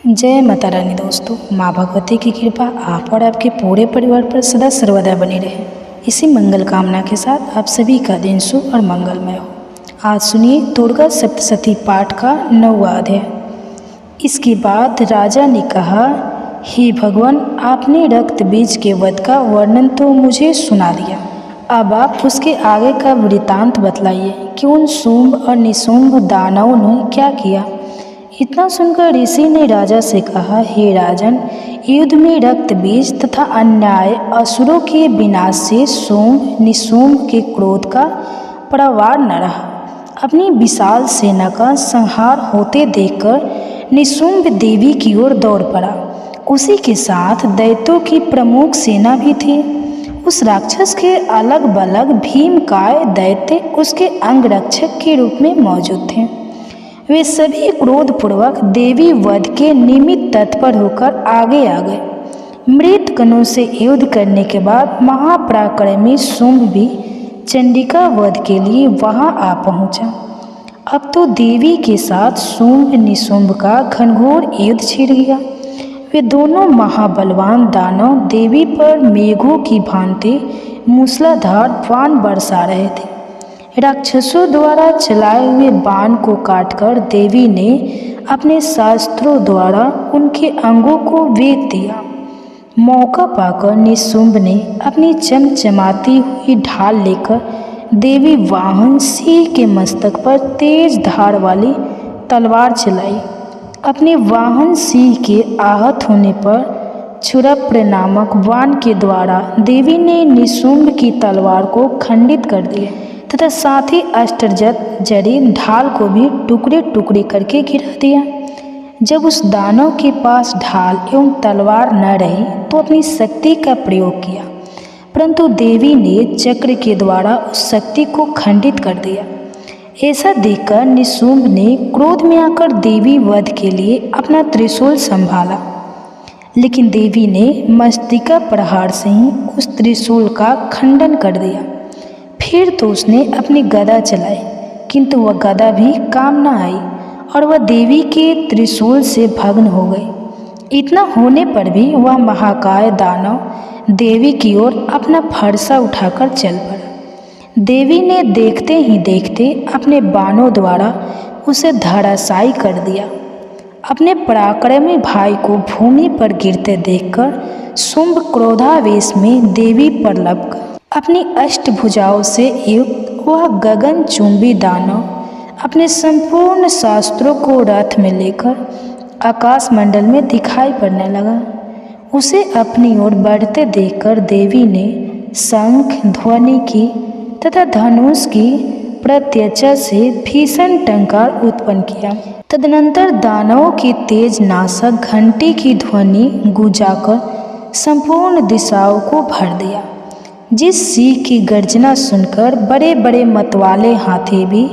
जय माता रानी। दोस्तों, माँ भगवती की कृपा आप और आपके पूरे परिवार पर सदा सर्वदा बनी रहे। इसी मंगल कामना के साथ आप सभी का दिन शुभ और मंगलमय हो। आज सुनिए दुर्गा सप्तशती पाठ का 9वां अध्याय। इसके बाद राजा ने कहा, हे भगवान, आपने रक्त बीज के वध का वर्णन तो मुझे सुना दिया। अब आप उसके आगे का वृत्तांत बतलाइए कि उन शुंभ और निशुंभ दानवों ने क्या किया। इतना सुनकर ऋषि ने राजा से कहा, हे राजन, युद्ध में रक्त बीज तथा अन्याय असुरों के विनाश से शुंभ निशुंभ के क्रोध का प्रवार न रहा। अपनी विशाल सेना का संहार होते देखकर निशुंभ देवी की ओर दौड़ पड़ा। उसी के साथ दैत्यों की प्रमुख सेना भी थी। उस राक्षस के अलग बलग भीमकाय दैत्य उसके अंगरक्षक के रूप में मौजूद थे। वे सभी क्रोधपूर्वक देवी वध के निमित्त तत्पर होकर आगे आ गए। मृत कणों से युद्ध करने के बाद महापराक्रमी शुंभ भी चंडिका वध के लिए वहां आ पहुंचा। अब तो देवी के साथ शुंभ निशुंभ का घनघोर युद्ध छिड़ गया। वे दोनों महाबलवान दानव देवी पर मेघों की भांति मूसलाधार बाण बरसा रहे थे। राक्षसों द्वारा चलाए हुए बाण को काटकर देवी ने अपने शास्त्रों द्वारा उनके अंगों को वेध दिया। मौका पाकर निशुंभ ने अपनी चमचमाती हुई ढाल लेकर देवी वाहन सिंह के मस्तक पर तेज धार वाली तलवार चलाई। अपने वाहन सिंह के आहत होने पर क्षुरप्र नामक बाण के द्वारा देवी ने निशुंभ की तलवार को खंडित कर दिया तथा साथ ही अष्टजट जड़ी ढाल को भी टुकड़े टुकड़े करके गिरा दिया। जब उस दानव के पास ढाल एवं तलवार न रही तो अपनी शक्ति का प्रयोग किया, परंतु देवी ने चक्र के द्वारा उस शक्ति को खंडित कर दिया। ऐसा देखकर निशुंभ ने क्रोध में आकर देवी वध के लिए अपना त्रिशूल संभाला, लेकिन देवी ने मस्तिका प्रहार से ही उस त्रिशूल का खंडन कर दिया। फिर तो उसने अपनी गदा चलाई, किंतु वह गदा भी काम न आई और वह देवी के त्रिशूल से भग्न हो गई। इतना होने पर भी वह महाकाय दानव देवी की ओर अपना फरसा उठाकर चल पड़ा। देवी ने देखते ही देखते अपने बाणों द्वारा उसे धराशायी कर दिया। अपने पराक्रमी भाई को भूमि पर गिरते देखकर शुंभ क्रोधावेश में देवी पर लपका। अपनी अष्टभुजाओं से युक्त वह गगनचुंबी दानव अपने संपूर्ण शास्त्रों को रथ में लेकर आकाश मंडल में दिखाई पड़ने लगा। उसे अपनी ओर बढ़ते देखकर देवी ने शंख ध्वनि की तथा धनुष की प्रत्यक्षा से भीषण टंकार उत्पन्न किया। तदनंतर दानवों की तेज नाशक घंटी की ध्वनि गूंजाकर संपूर्ण दिशाओं को भर दिया। जिस सिंह की गर्जना सुनकर बड़े बड़े मतवाले हाथी भी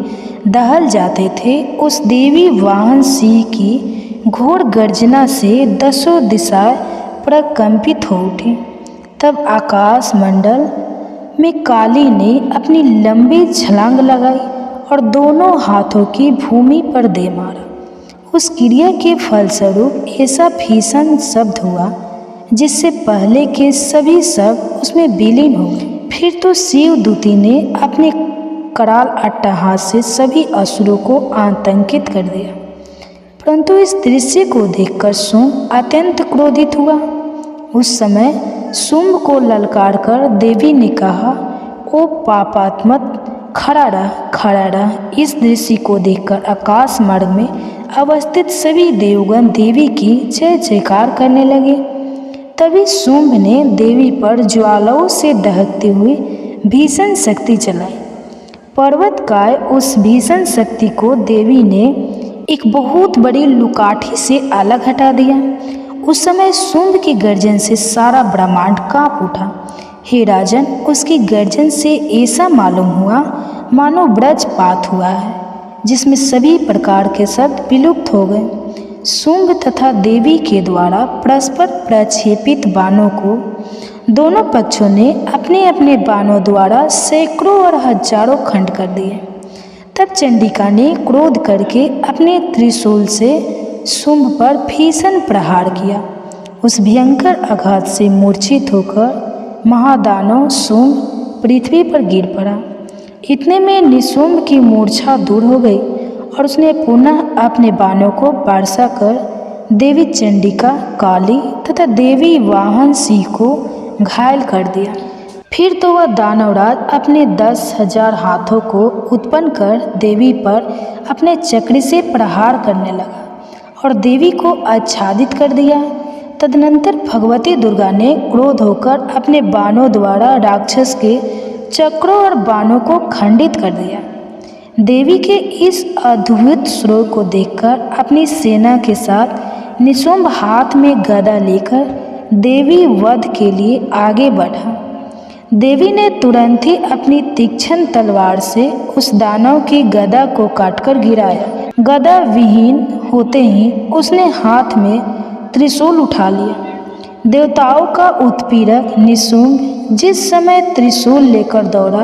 दहल जाते थे, उस देवी वाहन सिंह की घोर गर्जना से दसों दिशाएं प्रकंपित हो उठी। तब आकाश मंडल में काली ने अपनी लंबी छलांग लगाई और दोनों हाथों की भूमि पर दे मारा। उस क्रिया के फलस्वरूप ऐसा भीषण शब्द हुआ जिससे पहले के सभी शब्द उसमें विलीन हो गए। फिर तो शिवदूती ने अपने कराल अट्टहास से सभी असुरों को आतंकित कर दिया। परंतु इस दृश्य को देखकर शुंभ अत्यंत क्रोधित हुआ। उस समय शुंभ को ललकार कर देवी ने कहा, ओ पापात्मक, खड़ा रह। इस दृश्य को देखकर आकाश मार्ग में अवस्थित सभी देवगण देवी की जय जयकार करने लगे। तभी शुंभ ने देवी पर ज्वालाओं से दहकती हुई भीषण शक्ति चलाई। पर्वतकाय उस भीषण शक्ति को देवी ने एक बहुत बड़ी लुकाठी से अलग हटा दिया। उस समय शुंभ की गर्जन से सारा ब्रह्मांड कांप उठा। हे राजन, उसकी गर्जन से ऐसा मालूम हुआ मानो वज्रपात हुआ है, जिसमें सभी प्रकार के शब्द विलुप्त हो गए। शुंभ तथा देवी के द्वारा परस्पर प्रक्षेपित बाणों को दोनों पक्षों ने अपने अपने बाणों द्वारा सैकड़ों और हजारों खंड कर दिए। तब चंडिका ने क्रोध करके अपने त्रिशूल से शुंभ पर भीषण प्रहार किया। उस भयंकर आघात से मूर्छित होकर महादानव शुंभ पृथ्वी पर गिर पड़ा। इतने में निशुंभ की मूर्छा दूर हो गई और उसने पुनः अपने बाणों को बरसा कर देवी चंडिका, काली तथा देवी वाहन सिंह को घायल कर दिया। फिर तो वह दानवराज अपने 10,000 हाथों को उत्पन्न कर देवी पर अपने चक्र से प्रहार करने लगा और देवी को आच्छादित कर दिया। तदनंतर भगवती दुर्गा ने क्रोध होकर अपने बाणों द्वारा राक्षस के चक्रों और बाणों को खंडित कर दिया। देवी के इस अद्भुत श्लोक को देखकर अपनी सेना के साथ निशुंभ हाथ में गदा लेकर देवी वध के लिए आगे बढ़ा। देवी ने तुरंत ही अपनी तीक्ष्ण तलवार से उस दानव की गदा को काटकर गिराया। गदा विहीन होते ही उसने हाथ में त्रिशूल उठा लिया। देवताओं का उत्पीड़क निशुंभ जिस समय त्रिशूल लेकर दौड़ा,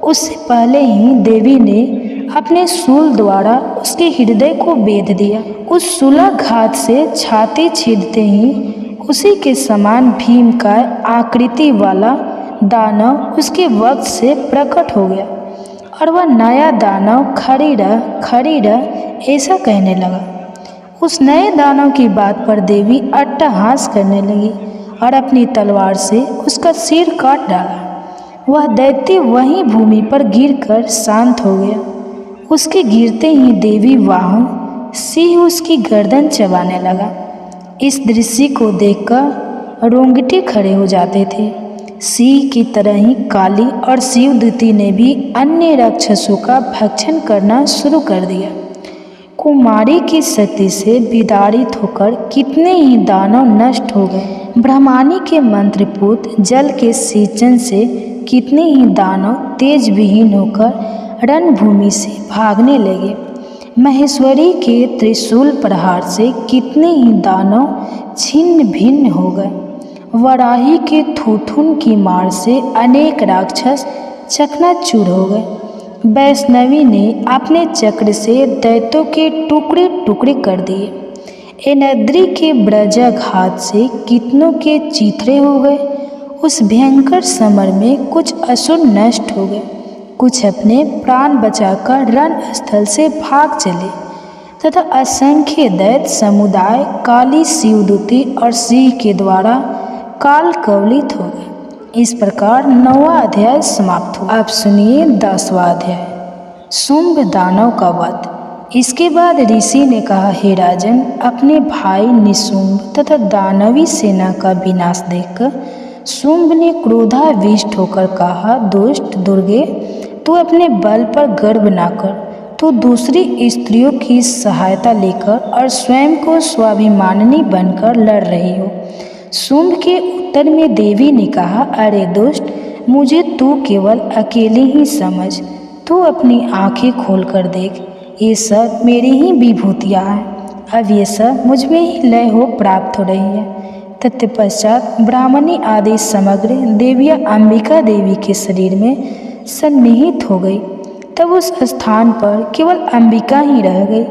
उससे पहले ही देवी ने अपने शूल द्वारा उसके हृदय को बेध दिया। उस शूलाघात से छाती छीदते ही उसी के समान भीमकाय आकृति वाला दानव उसके वक्त से प्रकट हो गया और वह नया दानव खड़ी रह ऐसा कहने लगा। उस नए दानव की बात पर देवी अट्टहास करने लगी और अपनी तलवार से उसका सिर काट डाला। वह दैत्य वहीं भूमि पर गिरकर शांत हो गया। उसके गिरते ही देवी वाहन सिंह उसकी गर्दन चबाने लगा। इस दृश्य को देखकर रोंगटे खड़े हो जाते थे। सिंह की तरह ही काली और शिवदूती ने भी अन्य राक्षसों का भक्षण करना शुरू कर दिया। कुमारी की शक्ति से विदारित होकर कितने ही दानव नष्ट हो गए। ब्रह्मानी के मंत्रपूत जल के सिंचन से कितने ही दानव तेज विहीन होकर रणभूमि से भागने लगे। महेश्वरी के त्रिशूल प्रहार से कितने ही दानव छिन्न भिन्न हो गए। वराही के थूथुन की मार से अनेक राक्षस चकनाचूर हो गए। वैष्णवी ने अपने चक्र से दैत्यों के टुकड़े टुकड़े कर दिए। एनद्री के ब्रजाघात से कितनों के चीथड़े हो गए। उस भयंकर समर में कुछ असुर नष्ट हो गए, कुछ अपने प्राण बचाकर रणस्थल से भाग चले तथा असंख्य दैत्य समुदाय काली, शिवदूती और सिंह के द्वारा काल कवलित हो गए। इस प्रकार 9वां अध्याय समाप्त हुआ। अब सुनिए 10वां अध्याय, शुंभ दानव का वध। इसके बाद ऋषि ने कहा, हे राजन, अपने भाई निशुंभ तथा दानवी सेना का विनाश देखकर शुंभ ने क्रोधाविष्ट होकर कहा, दुष्ट दुर्गे, तू अपने बल पर गर्व न कर। तू दूसरी स्त्रियों की सहायता लेकर और स्वयं को स्वाभिमानिनी बनकर लड़ रही हो। शुंभ के उत्तर में देवी ने कहा, अरे दुष्ट, मुझे तू केवल अकेले ही समझ। तू अपनी आंखें खोलकर देख, ये सब मेरी ही विभूतियाँ हैं। अब ये सब मुझ में ही लय हो प्राप्त हो रही है। तत्पश्चात ब्राह्मणी आदि समग्र देवियाँ अंबिका देवी के शरीर में सन्निहित हो गई। तब उस स्थान पर केवल अंबिका ही रह गई।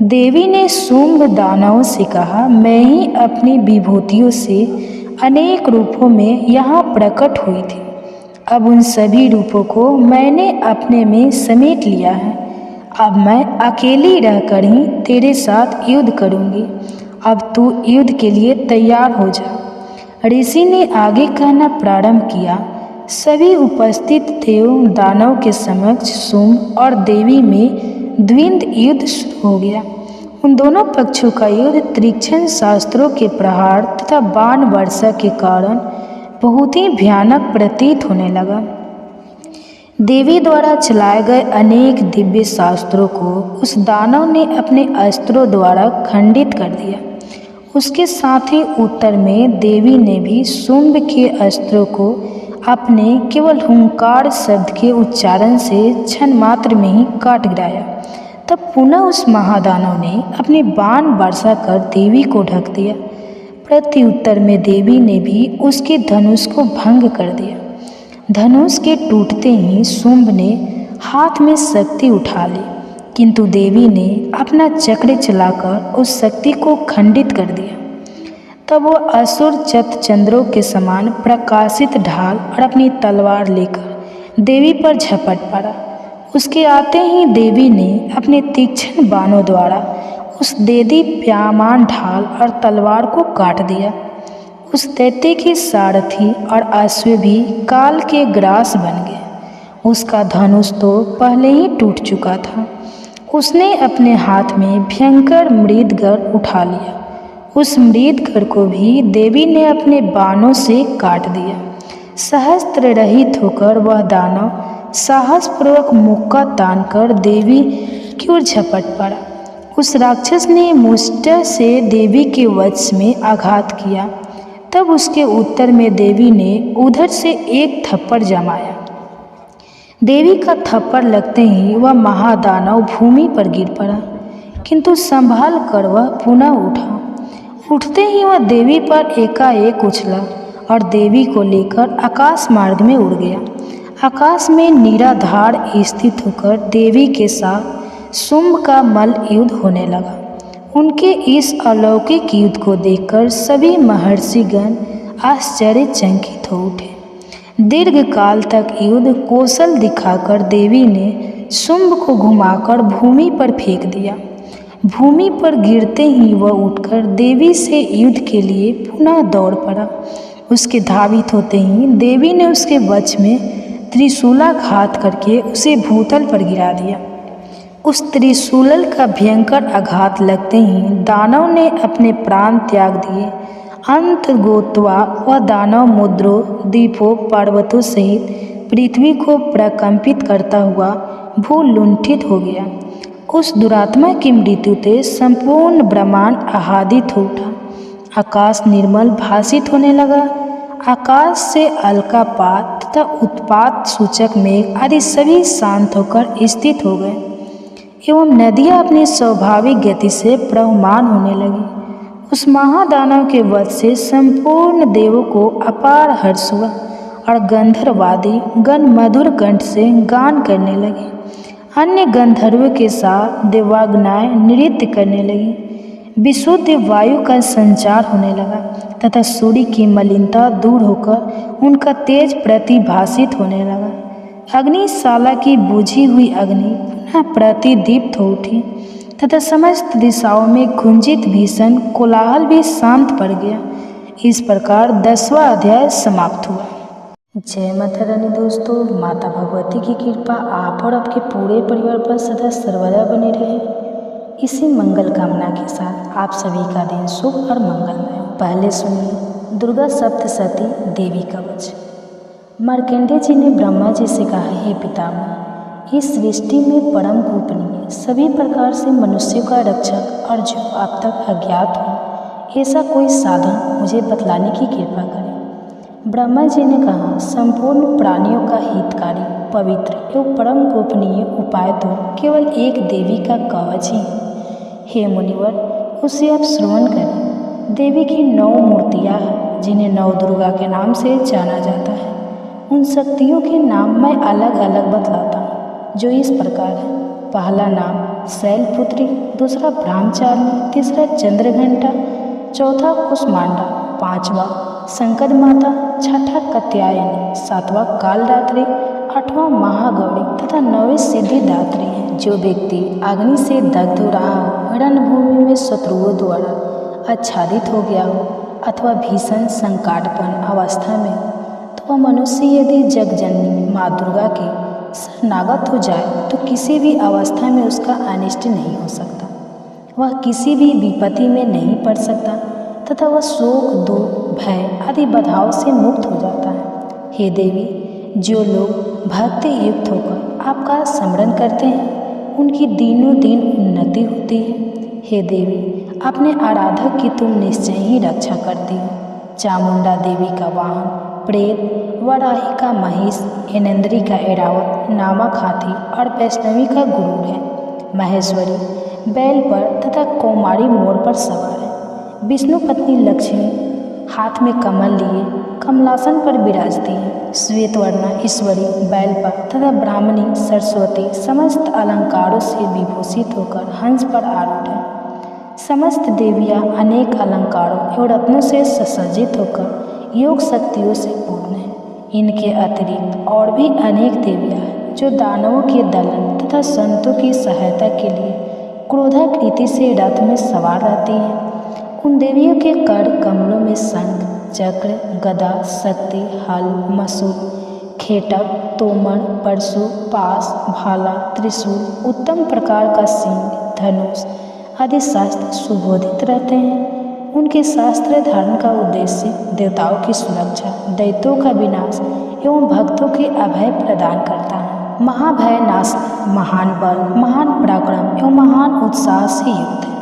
देवी ने शुंभ दानवों से कहा, मैं ही अपनी विभूतियों से अनेक रूपों में यहाँ प्रकट हुई थी। अब उन सभी रूपों को मैंने अपने में समेट लिया है। अब मैं अकेली रहकर ही तेरे साथ युद्ध करूँगी। अब तू युद्ध के लिए तैयार हो जा। ऋषि ने आगे कहना प्रारंभ किया। सभी उपस्थित देव दानव के समक्ष शुंभ और देवी में द्वंद्व युद्ध शुरू हो गया। उन दोनों पक्षों का युद्ध तीक्ष्ण शास्त्रों के प्रहार तथा बाण वर्षा के कारण बहुत ही भयानक प्रतीत होने लगा। देवी द्वारा चलाए गए अनेक दिव्य शास्त्रों को उस दानव ने अपने अस्त्रों द्वारा खंडित कर दिया। उसके साथ ही उत्तर में देवी ने भी शुंभ के अस्त्रों को अपने केवल हुंकार शब्द के उच्चारण से क्षण मात्र में ही काट गिराया। तब पुनः उस महादानव ने अपने बाण बरसा कर देवी को ढक दिया। प्रत्युत्तर में देवी ने भी उसके धनुष को भंग कर दिया। धनुष के टूटते ही शुंभ ने हाथ में शक्ति उठा ली किंतु देवी ने अपना चक्र चलाकर उस शक्ति को खंडित कर दिया। तब वह असुर चंद्रों के समान प्रकाशित ढाल और अपनी तलवार लेकर देवी पर झपट पड़ा। उसके आते ही देवी ने अपने तीक्ष्ण बाणों द्वारा उस देदीप्यमान ढाल और तलवार को काट दिया। उस दैत्य के सारथी और अश्व भी काल के ग्रास बन गए। उसका धनुष तो पहले ही टूट चुका था। उसने अपने हाथ में भयंकर मृदगढ़ उठा लिया। उस मृदगढ़ को भी देवी ने अपने बाणों से काट दिया। सहस्त्र रहित होकर वह दानव साहसपूर्वक मुक्का तानकर देवी की ओर झपट पड़ा। उस राक्षस ने मुष्ट से देवी के वज्र में आघात किया। तब उसके उत्तर में देवी ने उधर से एक थप्पड़ जमाया। देवी का थप्पड़ लगते ही वह महादानव भूमि पर गिर पड़ा, किंतु संभाल कर वह पुनः उठा। उठते ही वह देवी पर एकाएक उछला और देवी को लेकर आकाश मार्ग में उड़ गया। आकाश में निराधार स्थित होकर देवी के साथ शुंभ का मल्ल युद्ध होने लगा। उनके इस अलौकिक युद्ध को देखकर सभी महर्षिगण आश्चर्यचकित हो उठे। दीर्घ काल तक युद्ध कौशल दिखाकर देवी ने शुंभ को घुमाकर भूमि पर फेंक दिया। भूमि पर गिरते ही वह उठकर देवी से युद्ध के लिए पुनः दौड़ पड़ा। उसके धावित होते ही देवी ने उसके वज्र में त्रिशूलाघात करके उसे भूतल पर गिरा दिया। उस त्रिशूल का भयंकर आघात लगते ही दानव ने अपने प्राण त्याग दिए। अंत गोत्वा वह दानव मुद्रों, द्वीपों, पर्वतों सहित पृथ्वी को प्रकंपित करता हुआ भूलुंठित हो गया। उस दुरात्मा की मृत्यु से संपूर्ण ब्रह्मांड आह्लादित हो उठा। आकाश निर्मल भासित होने लगा। आकाश से अलकापात तथा उत्पात सूचक मेघ आदि सभी शांत होकर स्थित हो गए एवं नदियाँ अपनी स्वाभाविक गति से प्रवहमान होने लगी। उस महादानव के वध से संपूर्ण देवों को अपार हर्ष हुआ और गंधर्वादी गण मधुर कंठ से गान करने लगे। अन्य गंधर्वों के साथ देवांगनाएं नृत्य करने लगी। विशुद्ध वायु का संचार होने लगा तथा सूर्य की मलिनता दूर होकर उनका तेज प्रतिभासित होने लगा। अग्निशाला की बुझी हुई अग्नि पुनः प्रतिदीप्त हो उठी तथा समस्त दिशाओं में गुंजित भीषण कोलाहल भी शांत पड़ गया। इस प्रकार 10वां अध्याय समाप्त हुआ। जय माता रानी। दोस्तों, माता भगवती की कृपा आप और आपके पूरे परिवार पर सदा सर्वदा बनी रहे। इसी मंगल कामना के साथ आप सभी का दिन शुभ और मंगलमय हो। पहले सुनिए दुर्गा सप्तशती देवी कवच। मार्कंडेय जी ने ब्रह्मा जी से कहा, हे पितामह, इस सृष्टि में परम गोपनीय सभी प्रकार से मनुष्यों का रक्षक और जो आप तक अज्ञात हो ऐसा कोई साधन मुझे बतलाने की कृपा करें। ब्रह्मा जी ने कहा, संपूर्ण प्राणियों का हितकारी, पवित्र एवं परम गोपनीय उपाय तो केवल एक देवी का कवच ही है। हे मुनिवर, उसे आप श्रवण करें। देवी की 9 मूर्तियाँ हैं जिन्हें 9 दुर्गा के नाम से जाना जाता है। उन शक्तियों के नाम मैं अलग अलग बतलाता हूँ, जो इस प्रकार है। पहला नाम शैलपुत्री, दूसरा ब्रह्मचारिणी, तीसरा चंद्रघंटा, चौथा कुष्मांडा, 5वां संकट माता, 6ठा कात्यायनी, 7वां कालरात्रि, 8वां महागौरी तथा 9वीं सिद्धिदात्री है। जो व्यक्ति अग्नि से दग्ध हो रहा हो, रणभूमि में शत्रुओं द्वारा आच्छादित हो गया हो अथवा भीषण संकटपूर्ण अवस्था में हो, तो वह मनुष्य यदि जगजननी माँ दुर्गा के शरणागत हो जाए तो किसी भी अवस्था में उसका अनिष्ट नहीं हो सकता। वह किसी भी विपत्ति में नहीं पड़ सकता तथा वह शोक, दुख, भय आदि बाधाओं से मुक्त हो जाता है। हे देवी, जो लोग भक्ति युक्त होकर आपका स्मरण करते हैं उनकी दिनों दिन उन्नति होती है। हे देवी, अपने आराधक की तुम निश्चय ही रक्षा करती हो। चामुंडा देवी का वाहन प्रेत, वराही का महिष, ऐनेन्द्री का ऐरावत, नामक हाथी और वैष्णवी का गुरूर है। महेश्वरी बैल पर तथा कौमारी मोर पर सवार है। विष्णु पत्नी लक्ष्मी हाथ में कमल लिए कमलासन पर विराजती हैं। श्वेतवर्णा ईश्वरी बैल पर तथा ब्राह्मणी सरस्वती समस्त अलंकारों से विभूषित होकर हंस पर आरूढ़ है। समस्त देवियाँ अनेक अलंकारों एवं रत्नों से सुसज्जित होकर योग शक्तियों से पूर्ण हैं। इनके अतिरिक्त और भी अनेक देवियाँ हैं जो दानवों के दलन तथा संतों की सहायता के लिए क्रोधाकृति से रथ में सवार रहती हैं। उन देवियों के कर कमलों में शंख, चक्र, गदा, शक्ति, हल, मसूल, खेटक, तोमर, परशु, पास, भाला, त्रिशूल, उत्तम प्रकार का सिंह, धनुष आदि शास्त्र सुबोधित रहते हैं। उनके शास्त्र धारण का उद्देश्य देवताओं की सुरक्षा, दैत्यों का विनाश एवं भक्तों के अभय प्रदान करता है। महाभय नाश, महान बल, महान पराक्रम एवं महान उत्साह से युक्त है।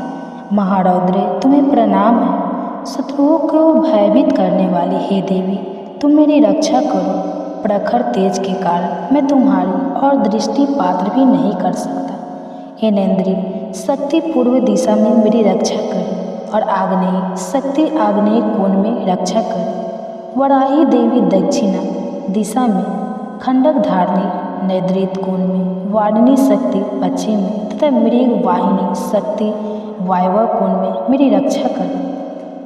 महारौद्रे तुम्हें प्रणाम है। शत्रुओं को भयभीत करने वाली हे देवी, तुम मेरी रक्षा करो। प्रखर तेज के कारण मैं तुम्हारी और दृष्टि पात्र भी नहीं कर सकता। हे नैंद्री, शक्ति पूर्व दिशा में मेरी रक्षा करे और आग्नेय शक्ति आग्नेय कोण में रक्षा करे। वराही देवी दक्षिणा दिशा में, खंडक धारणी नैऋत्य कोण में, वारिणी शक्ति पश्चिम में तथा मृग वाहिनी शक्ति वायव्य कोण में मेरी रक्षा करे।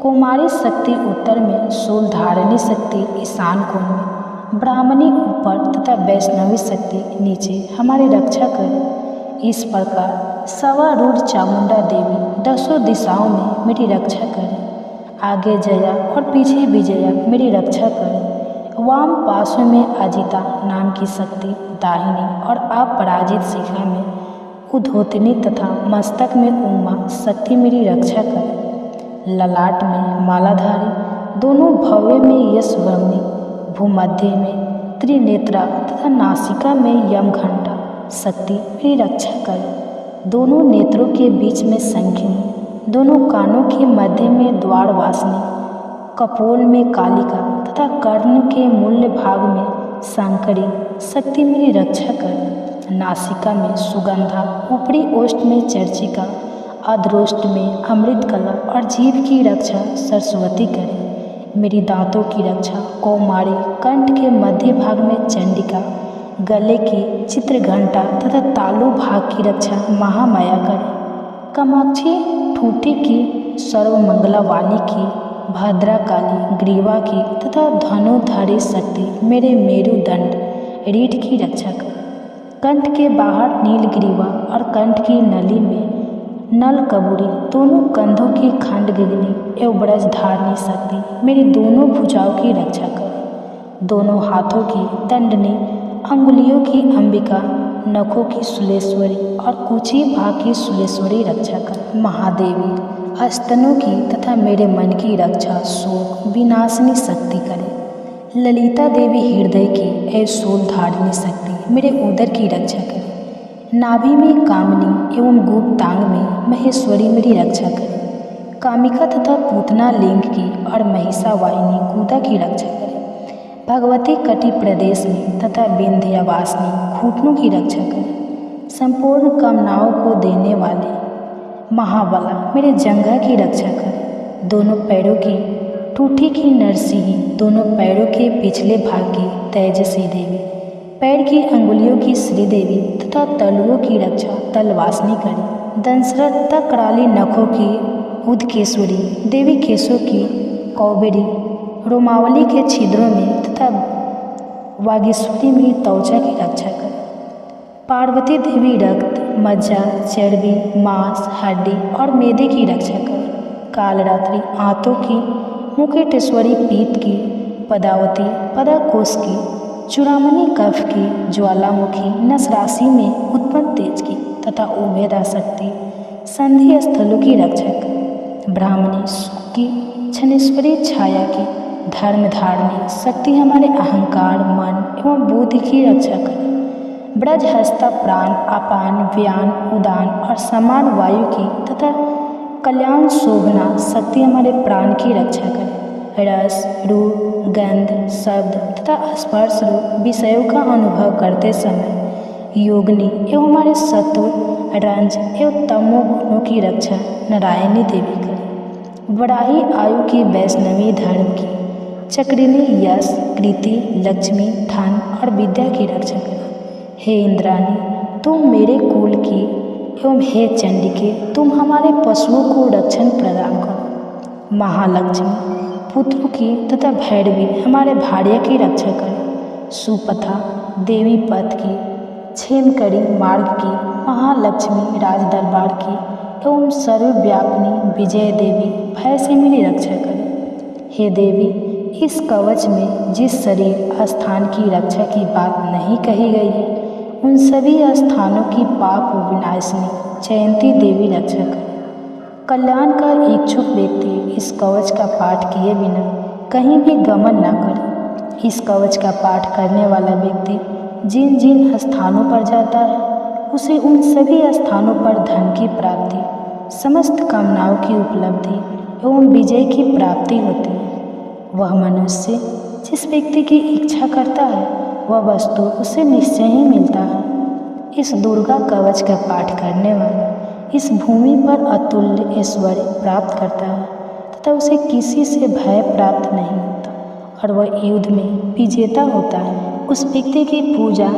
कुमारी शक्ति उत्तर में, शूल धारिणी शक्ति ईशान कोण में, ब्राह्मणी ऊपर तथा वैष्णवी शक्ति नीचे हमारी रक्षा करे। इस प्रकार सवारूढ़ चामुंडा देवी दसों दिशाओं में मेरी रक्षा करे। आगे जया और पीछे विजया मेरी रक्षा करे। वाम पार्श्व में अजिता नाम की शक्ति दाहिनी और अपराजित शिखा में उद्योतनी तथा मस्तक में उमा शक्ति मेरी रक्षा करे। ललाट में मालाधारी, दोनों भव्य में यशवर्णी, भूमध्य में त्रिनेत्रा तथा नासिका में यमघंटा शक्ति मेरी रक्षा करे। दोनों नेत्रों के बीच में शंखिनी, दोनों कानों के मध्य में द्वारवासिनी, कपोल में कालिका तथा कर्ण के मूल्य भाग में सांकरी शक्ति मेरी रक्षा करे। नासिका में सुगंधा, ऊपरी ओष्ठ में चर्चिका, अधरोष्ठ में अमृतकला और जीभ की रक्षा सरस्वती करे। मेरी दांतों की रक्षा कौमारी, कंठ के मध्य भाग में चंडिका, गले की चित्रघंटा तथा तालु भाग की रक्षा महामाया करे। कामाक्षी ठूठी की, सर्वमंगला वाणी की, भद्रा काली ग्रीवा की तथा धनुधारी शक्ति मेरे मेरुदंड रीढ़ की रक्षा करे। कंठ के बाहर नीलग्रीवा और कंठ की नली में नलकबूरी, दोनों कंधों की खंडगिनी एवं ब्रजधारणी शक्ति मेरी दोनों भुजाओं की रक्षा करे। दोनों हाथों की दंडनी, अंगुलियों की अंबिका, नखों की सुलेश्वरी और कुची भाग की सुलेश्वरी रक्षा कर। महादेवी स्तनों की तथा मेरे मन की रक्षा शोक विनाशिनी शक्ति करे। ललिता देवी हृदय की एवं शूल धारिणी शक्ति मेरे उदर की रक्षा करे। नाभि में कामनी एवं गुप्तांग में महेश्वरी मेरी रक्षा करे। कामिका तथा पूतना लिंग की और महिषा वाहिनी गुदा की रक्षा करे। भगवती कटि प्रदेश में तथा विंध्यवासिनी घुटनों की रक्षा करे। संपूर्ण कामनाओं को देने वाले महाबला मेरे जंघा की रक्षा करे। दोनों पैरों की ठूठी की नरसिंही, दोनों पैरों के पिछले भाग की तेजसी देवी, पैर की अंगुलियों की श्रीदेवी तथा तलुओं की रक्षा तलवासिनी करे। दंसरत तथा कराली नखों की उदकेश्वरी देवी, केशों की कौबेरी, रोमावली के छिद्रों में तथा वागीश्वरी मेरी त्वचा की रक्षा करे। पार्वती देवी रक्त, मज्जा, चर्बी, मांस, हड्डी और मेदे की रक्षा करे। कालरात्रि आंतों की, मुकुटेश्वरी पीत की, पदावती पदाकोश की, चूड़ामणि कफ की, ज्वालामुखी नसराशि में उत्पन्न तेज की तथा उभेदा शक्ति संधि स्थलों की रक्षा करे। ब्राह्मणी की, छनेश्वरी छाया की, धर्म धारणी शक्ति हमारे अहंकार, मन एवं बुद्धि की रक्षा करे। ब्रजहस्ता प्राण, अपान, व्यान, उदान और समान वायु की तथा कल्याण शोभना शक्ति हमारे प्राण की रक्षा करे। रस, रूप, गंध, शब्द तथा स्पर्श रूप विषयों का अनुभव करते समय योगिनी एवं हमारे सत्व, रंज एवं तमो गुणों की रक्षा नारायणी देवी करे। बढ़ाई आयु की वैष्णवी धर्म की, चक्रिणी यश कृति लक्ष्मी धन और विद्या की रक्षक। हे इंद्राणी तुम मेरे कुल की एवं हे चंडिके तुम हमारे पशुओं को रक्षण प्रदान करो। महालक्ष्मी पुत्रों की तथा भैरवी हमारे भार्य की रक्षा करें। सुपथा देवी पथ की, क्षेमकरी मार्ग की, महालक्ष्मी राज दरबार की एवं सर्वव्यापिनी विजय देवी भय से मेरी रक्षा करें। हे देवी इस कवच में जिस शरीर स्थान की रक्षा की बात नहीं कही गई है उन सभी स्थानों की पाप विनाशिनी जयंती देवी रक्षा करें। कल्याण का इच्छुक व्यक्ति इस कवच का पाठ किए बिना कहीं भी गमन न करे। इस कवच का पाठ करने वाला व्यक्ति जिन जिन स्थानों पर जाता है उसे उन सभी स्थानों पर धन की प्राप्ति, समस्त कामनाओं की उपलब्धि एवं विजय की प्राप्ति होती है। वह मनुष्य जिस व्यक्ति की इच्छा करता है वह वस्तु उसे निश्चय ही मिलता है। इस दुर्गा कवच का पाठ करने वाला इस भूमि पर अतुल्य ऐश्वर्य प्राप्त करता है तथा उसे किसी से भय प्राप्त नहीं होता और वह युद्ध में विजेता होता है। उस व्यक्ति की पूजा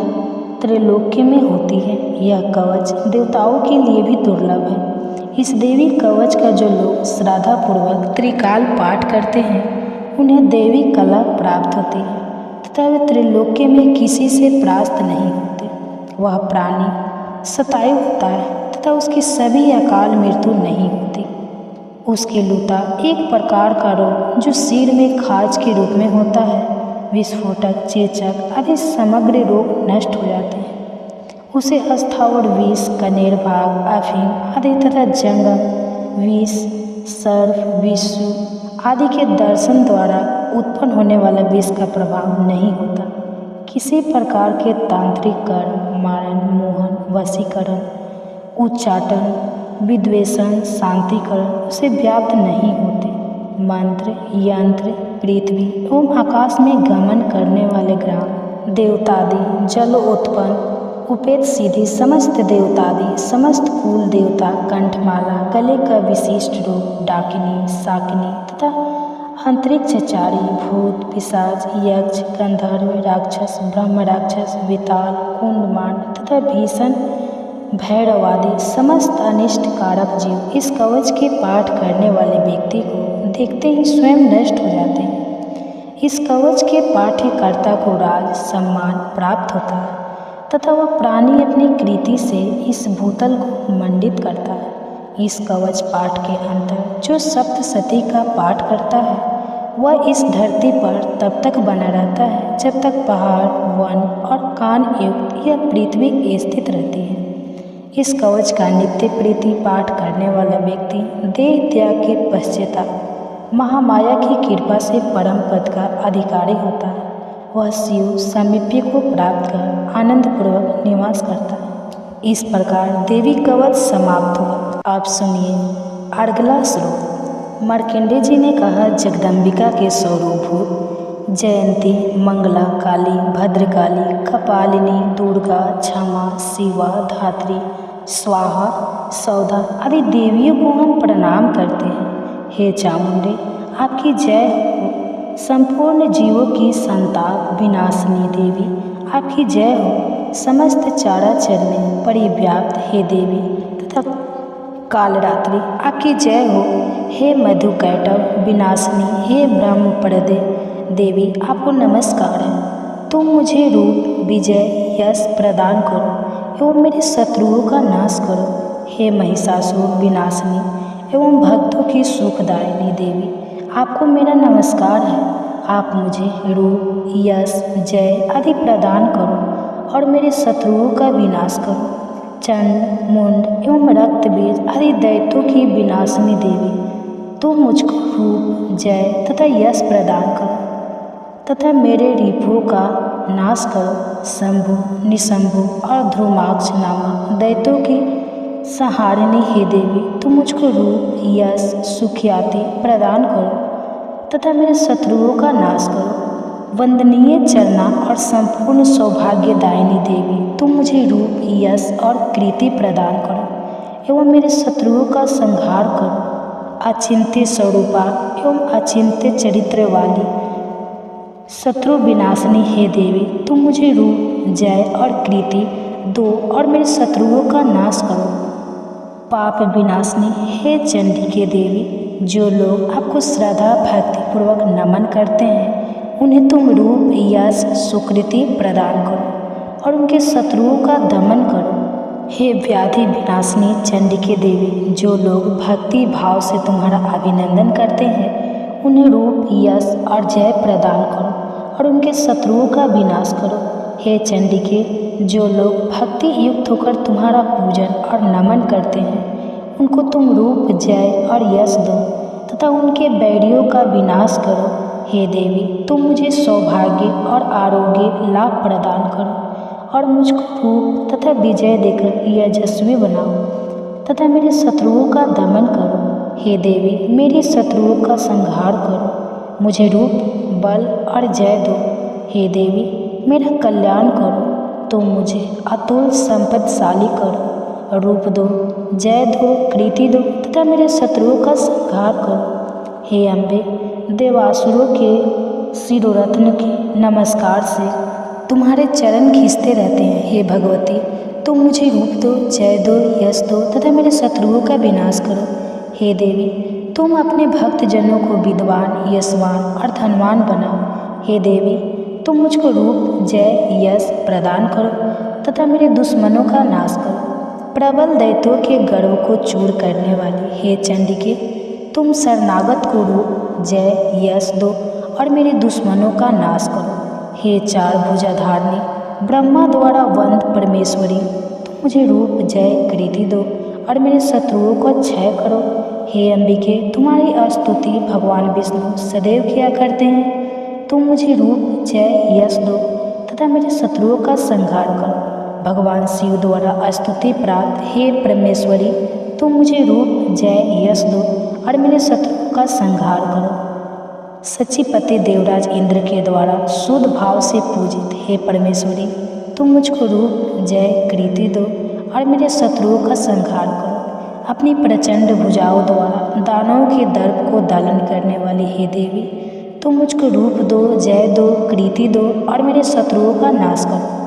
त्रैलोक्य में होती है। यह कवच देवताओं के लिए भी दुर्लभ है। इस देवी कवच का जो लोग श्रद्धापूर्वक त्रिकाल पाठ करते हैं उन्हें देवी कला प्राप्त होती है तथा वे त्रैलोक्य में किसी से परास्त नहीं होते। वह प्राणी सतायु होता है तथा उसकी सभी अकाल मृत्यु नहीं होती। उसके लूता एक प्रकार का रोग जो सिर में खाज के रूप में होता है, विस्फोटक चेचक आदि समग्र रोग नष्ट हो जाते हैं। उसे अस्थावर विष, कनेर भाग, अफीम आदि तथा जंगम विष, सर्प, विषु आदि के दर्शन द्वारा उत्पन्न होने वाला विष का प्रभाव नहीं होता। किसी प्रकार के तांत्रिक कर्म, मारण, मोहन, वशीकरण, उच्चाटन, विद्वेषण, शांतिकरण उसे व्याप्त नहीं होते। मंत्र, यंत्र, पृथ्वी एवं आकाश में गमन करने वाले ग्राम, देवतादि, जल उत्पन्न, उपेत सीधी समस्त देवतादि, समस्त कुल देवता, कंठमाला, गले का विशिष्ट रूप, डाकिनी, शाकिनी तथा अंतरिक्षचारी, भूत, पिशाच, यक्ष, गंधर्व, राक्षस, ब्रह्म राक्षस, विताल, कुंडमांड तथा भीषण भैरवादि समस्त अनिष्ट कारक जीव इस कवच के पाठ करने वाले व्यक्ति को देखते ही स्वयं नष्ट हो जाते हैं। इस कवच के पाठ्यकर्ता को राज सम्मान प्राप्त होता है तथा वह प्राणी अपनी कृति से इस भूतल को मंडित करता है। इस कवच पाठ के अंतर जो सप्तशती का पाठ करता है वह इस धरती पर तब तक बना रहता है जब तक पहाड़, वन और कान युक्त यह पृथ्वी स्थित रहती है। इस कवच का नित्य प्रीति पाठ करने वाला व्यक्ति देह त्याग के पश्चात महामाया की कृपा से परम पद का अधिकारी होता है। वह शिव सामीप्य को प्राप्त कर आनंदपूर्वक निवास करता है। इस प्रकार देवी कवच समाप्त हुआ। आप सुनिए अगला श्लोक। मार्कंडेय जी ने कहा, जगदम्बिका के स्वरूप जयंती, मंगला, काली, भद्रकाली, कपालिनी, दुर्गा, क्षमा, शिवा, धात्री, स्वाहा, सौधा आदि देवियों को हम प्रणाम करते हैं। हे चामुंडे आपकी जय हो। संपूर्ण जीवों की संताप विनाशिनी देवी आपकी जय हो। समस्त चराचर में परिव्याप्त हे देवी तथा कालरात्रि आपकी जय हो। हे मधुकैटभ विनाशिनी, हे ब्रह्मप्रदे देवी आपको नमस्कार है। तुम मुझे रूप, विजय, यश प्रदान करो एवं मेरे शत्रुओं का नाश करो। हे महिषासुर विनाशिनी एवं भक्तों की सुखदायिनी देवी आपको मेरा नमस्कार है। आप मुझे रूप, यश, जय आदि प्रदान करो और मेरे शत्रुओं का विनाश करो। चंड, मुंड एवं रक्त बीज आदि दैत्यों की विनाशिनी देवी तुम मुझको रूप, जय तथा यश प्रदान करो तथा मेरे रिपुओं का नाश करो। शंभु, निशंभु और ध्रुमाक्ष नामक दैत्यों की संहारिणी हे देवी तुम मुझको रूप, यश, सुख्याति प्रदान करो तथा मेरे शत्रुओं का नाश करो। वंदनीय चरना और संपूर्ण सौभाग्यदायिनी देवी तुम मुझे रूप, यश और कृति प्रदान करो एवं मेरे शत्रुओं का संहार करो। अचिंत्य स्वरूपा एवं अचिंत्य चरित्र वाली शत्रु विनाशिनी हे देवी, तुम मुझे रूप, जय और कीर्ति दो और मेरे शत्रुओं का नाश करो। पाप विनाशिनी हे चंडी के देवी, जो लोग आपको श्रद्धा भक्ति पूर्वक नमन करते हैं उन्हें तुम रूप, यश, सुकृति प्रदान करो और उनके शत्रुओं का दमन करो। हे व्याधि विनाशिनी चंडी के देवी, जो लोग भक्ति भाव से तुम्हारा अभिनंदन करते हैं उन्हें रूप, यश और जय प्रदान करो और उनके शत्रुओं का विनाश करो। हे चंडी के, जो लोग भक्ति युक्त होकर तुम्हारा पूजन और नमन करते हैं उनको तुम रूप, जय और यश दो तथा उनके बैरियों का विनाश करो। हे देवी, तुम मुझे सौभाग्य और आरोग्य लाभ प्रदान करो और मुझको रूप तथा विजय देकर यशस्वी बनाओ तथा मेरे शत्रुओं का दमन करो। हे देवी, मेरे शत्रुओं का संहार करो, मुझे रूप, बल और जय दो। हे देवी, मेरा कल्याण करो, तुम मुझे अतुल संपत्तिशाली करो, रूप दो, जय दो, कीर्ति दो तथा मेरे शत्रुओं का संहार करो। हे अम्बे, देवासुरों के शिरोरत्न के नमस्कार से तुम्हारे चरण खींचते रहते हैं। हे भगवती, तुम मुझे रूप दो, जय दो, यश दो तथा मेरे शत्रुओं का विनाश करो। हे देवी, तुम अपने भक्तजनों को विद्वान, यशवान और धनवान बनाओ। हे देवी, तुम मुझको रूप, जय, यश प्रदान करो तथा मेरे दुश्मनों का नाश करो। प्रबल दैत्यों के गर्व को चूर करने वाली हे चंडिके, तुम शरणागत को रूप, जय, यश दो और मेरे दुश्मनों का नाश करो। हे चार भुजाधारिणी, ब्रह्मा द्वारा वंद परमेश्वरी, तुम मुझे रूप, जय, कीर्ति दो और मेरे शत्रुओं को क्षय करो। हे अंबिके, तुम्हारी स्तुति भगवान विष्णु सदैव किया करते हैं। तुम मुझे रूप, जय, यश दो तथा मेरे शत्रुओं का संहार करो। भगवान शिव द्वारा स्तुति प्राप्त हे परमेश्वरी, तुम मुझे रूप, जय, यश दो और मेरे शत्रुओं का संहार करो। सचिपति देवराज इंद्र के द्वारा शुद्ध भाव से पूजित हे परमेश्वरी, तुम मुझको रूप, जय, कीर्ति दो और मेरे शत्रुओं का संहार करो। अपनी प्रचंड भुजाओं द्वारा दानवों के दर्प को दालन करने वाली हे देवी, तुम मुझको रूप दो, जय दो, कीर्ति दो और मेरे शत्रुओं का नाश करो।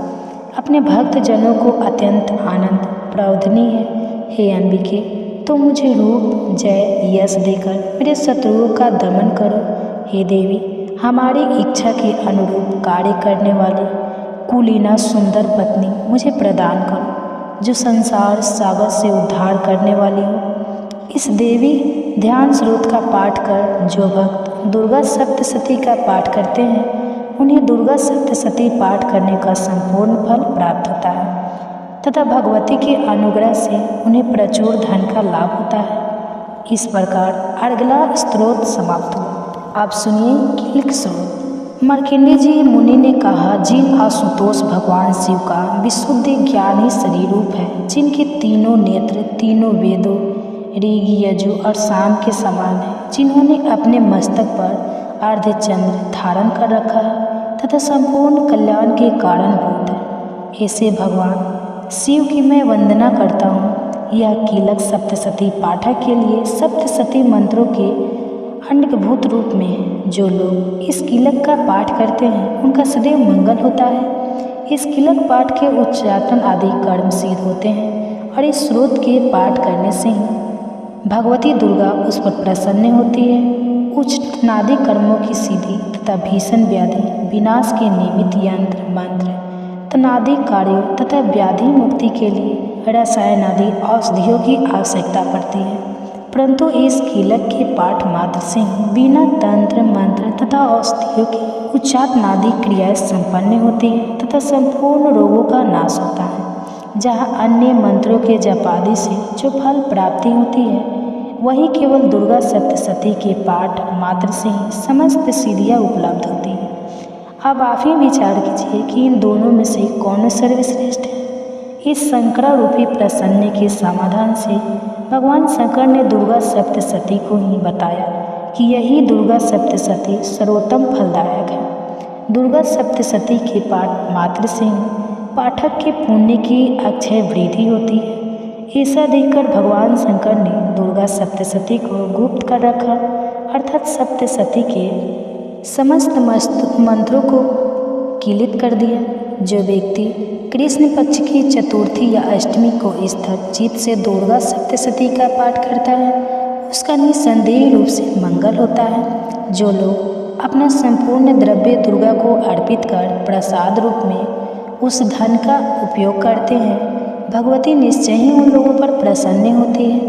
अपने भक्त जनों को अत्यंत आनंद प्रौधनी है हे अंबिके, तुम मुझे रूप, जय, यश देकर मेरे शत्रुओं का दमन करो। हे देवी, हमारी इच्छा के अनुरूप कार्य करने वाली कुलीना सुंदर पत्नी मुझे प्रदान करो, जो संसार सागर से उद्धार करने वाली हो। इस देवी ध्यान स्रोत का पाठ कर जो भक्त दुर्गा सप्तशती का पाठ करते हैं उन्हें दुर्गा सप्तशती पाठ करने का संपूर्ण फल प्राप्त होता है तथा भगवती के अनुग्रह से उन्हें प्रचुर धन का लाभ होता है। इस प्रकार अर्गला स्तोत्र समाप्त हुआ। आप सुनिए कीलक स्रोत। मार्कंडेय जी मुनि ने कहा, जिन आशुतोष भगवान शिव का विशुद्ध ज्ञान ही शरीर रूप है, जिनके तीनों नेत्र तीनों वेदों ऋग, यजु और साम के समान है, जिन्होंने अपने मस्तक पर अर्धचंद्र धारण कर रखा है तथा संपूर्ण कल्याण के कारणभूत है, ऐसे भगवान शिव की मैं वंदना करता हूँ। यह कीलक सप्तशती पाठक के लिए सप्तशती मंत्रों के अंडभूत रूप में है। जो लोग इस कीलक का पाठ करते हैं उनका सदैव मंगल होता है। इस कीलक पाठ के उच्चाटन आदि कर्म सिद्ध होते हैं और इस स्रोत के पाठ करने से ही भगवती दुर्गा उस पर प्रसन्न होती है। उच्च नादी कर्मों की सिद्धि तथा भीषण व्याधि विनाश के निमित्त यंत्र मंत्र तनादि कार्यों तथा व्याधि मुक्ति के लिए रसायन आदि औषधियों की आवश्यकता पड़ती है, परंतु इस कीलक के पाठ मात्र से ही बिना तंत्र मंत्र तथा औषधियों की उच्चाट नादी क्रियाएं संपन्न होती है तथा संपूर्ण रोगों का नाश होता है। जहाँ अन्य मंत्रों के जपादि से जो फल प्राप्ति होती है, वही केवल दुर्गा सप्तशती के पाठ मात्र से ही समस्त सिद्धियाँ उपलब्ध होती हैं। अब आप ही विचार कीजिए कि इन दोनों में से कौन सर्वश्रेष्ठ है। इस शंकरा रूपी प्रसन्न के समाधान से भगवान शंकर ने दुर्गा सप्तशती को ही बताया कि यही दुर्गा सप्तशती सर्वोत्तम फलदायक है। दुर्गा सप्तशती के पाठ मात्र से ही पाठक के पुण्य की अक्षय वृद्धि होती है। ऐसा देखकर भगवान शंकर ने दुर्गा सप्तशती को गुप्त कर रखा, अर्थात सप्तशती के समस्त मंत्रों को किलित कर दिया। जो व्यक्ति कृष्ण पक्ष की चतुर्थी या अष्टमी को स्थिर चित्त से दुर्गा सप्तशती का पाठ करता है, उसका निसंदेह रूप से मंगल होता है। जो लोग अपना संपूर्ण द्रव्य दुर्गा को अर्पित कर प्रसाद रूप में उस धन का उपयोग करते हैं, भगवती निश्चय ही उन लोगों पर प्रसन्न होती है,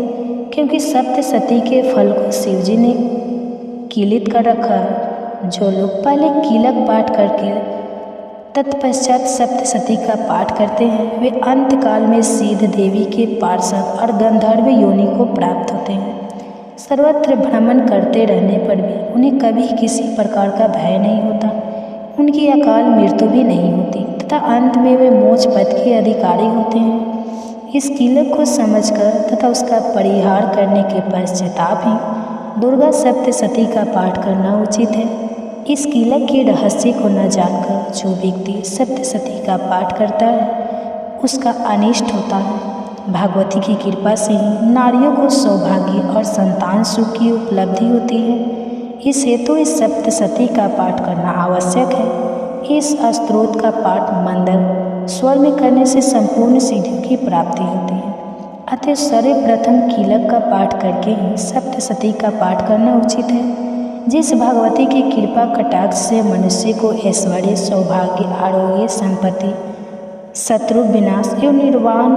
क्योंकि सप्तशती के फल को शिव जी ने किलित कर रखा है। जो लोग पहले कीलक पाठ करके तत्पश्चात सप्तशती का पाठ करते हैं, वे अंतकाल में सिद्ध देवी के पार्षद और गंधर्व योनि को प्राप्त होते हैं। सर्वत्र भ्रमण करते रहने पर भी उन्हें कभी किसी प्रकार का भय नहीं होता, उनकी अकाल मृत्यु भी नहीं होती तथा अंत में वे मोक्ष पद के अधिकारी होते हैं। इस कीलक को समझकर तथा उसका परिहार करने के पश्चाताप ही दुर्गा सप्तशती का पाठ करना उचित है। इस कीलक के रहस्य को न जानकर जो व्यक्ति सप्तशती का पाठ करता है, उसका अनिष्ट होता है। भगवती की कृपा से ही नारियों को सौभाग्य और संतान सुख की उपलब्धि होती है। इस हेतु इस सप्तशती का पाठ करना आवश्यक है। इस स्तोत्र का पाठ मंदर स्वर में करने से संपूर्ण सिद्धियों की प्राप्ति होती है। अतः सर्वप्रथम कीलक का पाठ करके ही सप्तशती का पाठ करना उचित है। जिस भगवती की कृपा कटाक्ष से मनुष्य को ऐश्वर्य, सौभाग्य, आरोग्य, संपत्ति, शत्रु विनाश एवं निर्वाण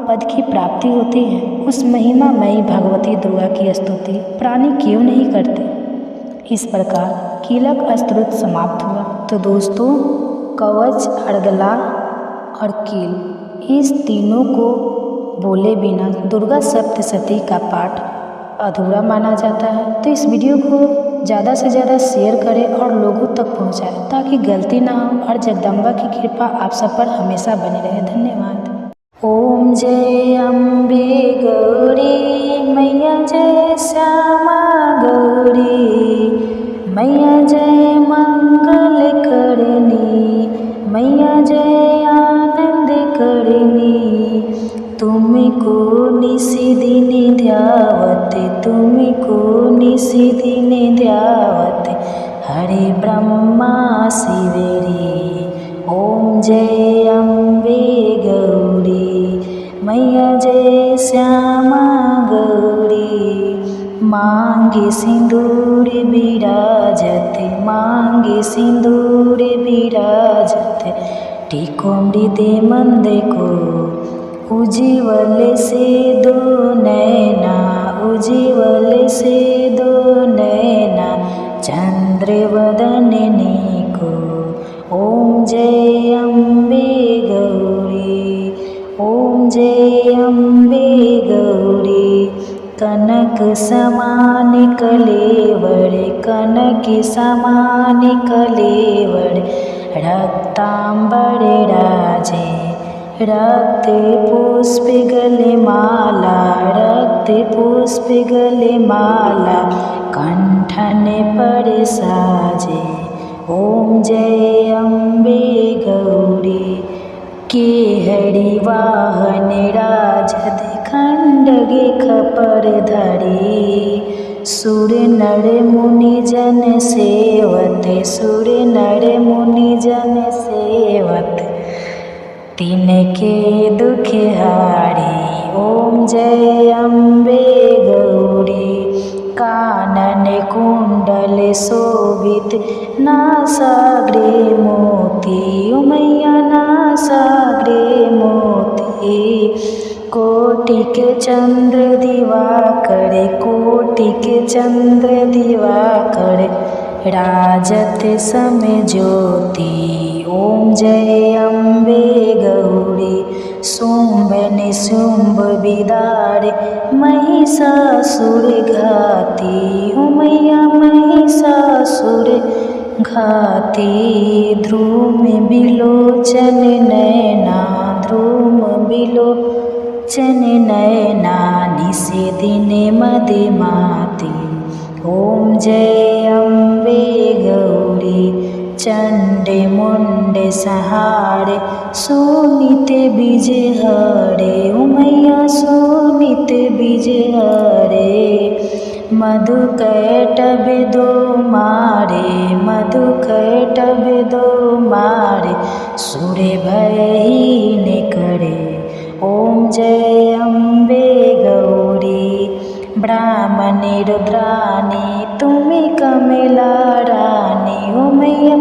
पद की प्राप्ति होती है, उस महिमामयी भगवती दुर्गा की स्तुति प्राणी क्यों नहीं करते। इस प्रकार कीलक स्तोत्र समाप्त हुआ। तो दोस्तों, कवच, अर्गला और कील, इस तीनों को बोले बिना दुर्गा सप्तशती का पाठ अधूरा माना जाता है। तो इस वीडियो को ज़्यादा से ज़्यादा शेयर करें और लोगों तक पहुंचाएं, ताकि गलती ना हो और जगदम्बा की कृपा आप सब पर हमेशा बनी रहे। धन्यवाद। ओम जय अम्बे गौरी मैया, जय श्यामा गौरी मैया, जय मंगल करनी मैया, जय आनंद करनी। तुमको निसी दिन ध्यावत, तुमको निसी दिन ध्यावत, हरे ब्रह्मा शिवेरी। ओम जय अम्बे गौरी मैया, जय श्यामा गौरी। मांगे सिंदूर विराजत, मांगे सिंदूर विराजत, टीको मृदे मंद को उज्ज्वल से दो नैना, उज्ज्वल से दो नैना, चंद्र वदननी को। ओम जय अम्बे गौरी, ओम जय अम्बे गौरी। कनक समान कलेवर, कनक समान कलेवर, रक्तांबर राजे, रक्त पुष्प गले माला, रक्त पुष्प गले माला, कंठन पर साजे। ओम जय अम्बे गौरी। के हरि वाहन राजद खंडगे खपर धरी, सुर नर मुनि जन सेवत, सुर नर मुनि जन सेवत, तिनके दुख हारी। ओम जय अम्बे गौरी। कानन कुंडल शोभित, नासाग्रे मोती, मैया नासाग्रे मोती। कोटि के चंद्र दिवाकर, कोटि के चंद्र दिवाकर, राजत समय ज्योति। ओम जय अम्बे गौरी। शुंभ निशुंभ विदार, महिषासुर घाती, मैया महिषासुर घाती। ध्रुम बिलोचन नैना, ध्रुम बिलोचन नैना, निशे दिन मदिमाती। ओम जय अम्बे गौरी। चंड मुंडे सहारे सुनीते बीजे हरे उमैया सुनीते बीजे हरे मधु कैटब दो मारे मधु कैटब दो मारे सूर्य भय ने करे ओम जय अम्बे गौरी ब्राह्मणी रुद्राणी तुम्हें कमला रानी ओ मैया